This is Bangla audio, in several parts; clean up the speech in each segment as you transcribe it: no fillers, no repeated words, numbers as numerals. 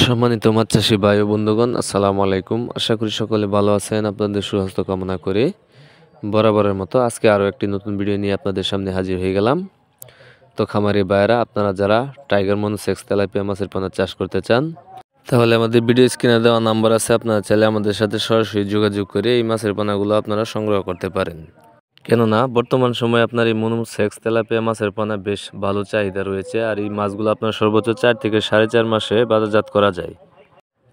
সম্মানিত মাছ চাষী ভাই ও বন্ধুগণ, আসসালামু আলাইকুম। আশা করি সকলে ভালো আছেন। আপনাদের সুস্বাস্থ্য কামনা করে বরাবরের মতো আজকে আরও একটি নতুন ভিডিও নিয়ে আপনাদের সামনে হাজির হয়ে গেলাম। তো খামারি ভাইয়েরা, আপনারা যারা টাইগার মনোসেক্স তেলাপিয়া মাছের পোনা চাষ করতে চান, তাহলে আমাদের ভিডিও স্ক্রিনে দেওয়া নাম্বার আছে, আপনারা চাইলে আমাদের সাথে সরাসরি যোগাযোগ করে এই মাছের পোনাগুলো আপনারা সংগ্রহ করতে পারেন। কেননা বর্তমান সময়ে আপনার এই মনোসেক্স তেলাপিয়া মাছের পোনা বেশ ভালো চাহিদা রয়েছে, আর এই মাছগুলো আপনার সর্বোচ্চ 4 থেকে 4.5 মাসে বাজারজাত করা যায়।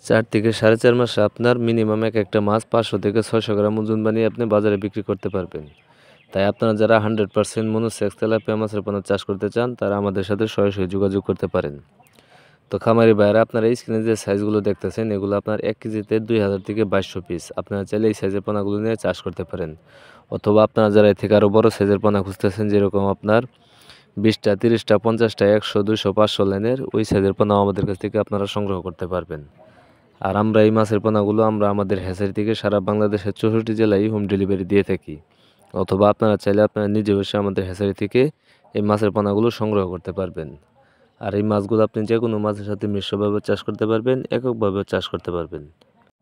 4 থেকে 4.5 মাসে আপনার মিনিমাম একটা মাছ 500 থেকে 600 গ্রাম ওজন বানিয়ে আপনি বাজারে বিক্রি করতে পারবেন। তাই আপনারা যারা 100% মনোসেক্স তেলাপিয়া মাছের পোনা চাষ করতে চান, তারা আমাদের সাথে সরাসরি যোগাযোগ করতে পারেন। তো খামারি ভাইয়েরা, আপনারা এই স্ক্রিনে যে সাইজগুলো দেখতেছেন, এগুলো আপনার 1 কেজিতে 2000 থেকে 2200 পিস। আপনারা চাইলে এই সাইজের পোনাগুলো নিয়ে চাষ করতে পারেন। অথবা আপনারা যারা এর থেকে আরও বড় সাইজের পোনা খুঁজতেছেন, যেরকম আপনার 20টা, 30টা, 50টা, 100, 200, 500 লাইনের, ওই সাইজের পোনাও আমাদের কাছ থেকে আপনারা সংগ্রহ করতে পারবেন। আর আমরা এই মাছের পোনাগুলো আমাদের হ্যাচারি থেকে সারা বাংলাদেশের 64 জেলায় হোম ডেলিভারি দিয়ে থাকি। অথবা আপনারা চাইলে আপনারা নিজে বসে আমাদের হ্যাচারি থেকে এই মাছের পোনাগুলো সংগ্রহ করতে পারবেন। আর এই মাছগুলো আপনি যে কোনো মাছের সাথে মিশ্রভাবে চাষ করতে পারবেন, এককভাবেও চাষ করতে পারবেন।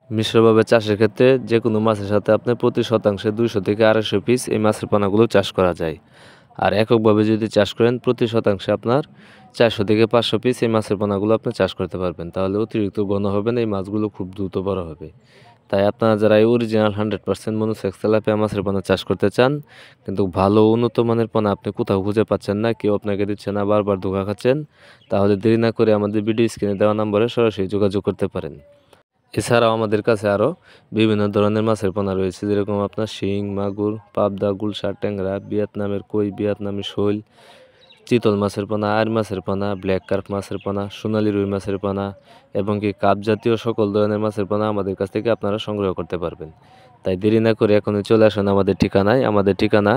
মিশ্রভাবে চাষের ক্ষেত্রে যে কোনো মাছের সাথে আপনি প্রতি শতাংশে 200 থেকে 250 পিস এই মাছের পোনাগুলো চাষ করা যায়। আর এককভাবে যদি চাষ করেন, প্রতি শতাংশে আপনার 400 থেকে 500 পিস এই মাছের পোনাগুলো আপনি চাষ করতে পারবেন। তাহলে অতিরিক্ত ঘন হবে না, এই মাছগুলো খুব দ্রুত বড় হবে। তাই আপনারা যারা এই অরিজিনাল 100% মনোসেক্স তেলাপিয়া মাছের পোনা চাষ করতে চান, কিন্তু ভালো উন্নত মানের পোনা আপনি কোথাও খুঁজে পাচ্ছেন না, কেউ আপনাকে দিচ্ছে না, বারবার ধোঁকা খাচ্ছেন, তাহলে দেরি না করে আমাদের ভিডিও স্ক্রিনে দেওয়া নম্বরে সরাসরি যোগাযোগ করতে পারেন। এছাড়াও আমাদের কাছে আরও বিভিন্ন ধরনের মাছের পোনা রয়েছে, যেরকম আপনার শিং, মাগুর, পাবদা, গুলশা, ট্যাংরা, ভিয়েতনামের কই, ভিয়েতনামি শৈল, চিতল মাছের পোনা, আর মাছের পোনা, ব্ল্যাক কার্প মাছের পোনা, সোনালী রুই মাছের পোনা এবং কি কাপ জাতীয় সকল ধরনের মাছের পোনা আমাদের কাছ থেকে আপনারা সংগ্রহ করতে পারবেন। তাই দেরি না করে এখনই চলে আসুন আমাদের ঠিকানায়। আমাদের ঠিকানা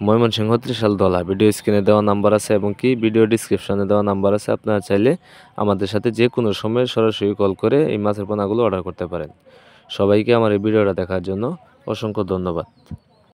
ময়মনসিংহ ত্রিশালদলা। ভিডিও স্ক্রিনে দেওয়া নাম্বার আছে এবং কি ভিডিও ডিসক্রিপশনে দেওয়া নাম্বার আছে। আপনারা চাইলে আমাদের সাথে যে কোনো সময় সরাসরি কল করে এই মাছের পোনাগুলো অর্ডার করতে পারেন। সবাইকে আমার এই ভিডিওটা দেখার জন্য অসংখ্য ধন্যবাদ।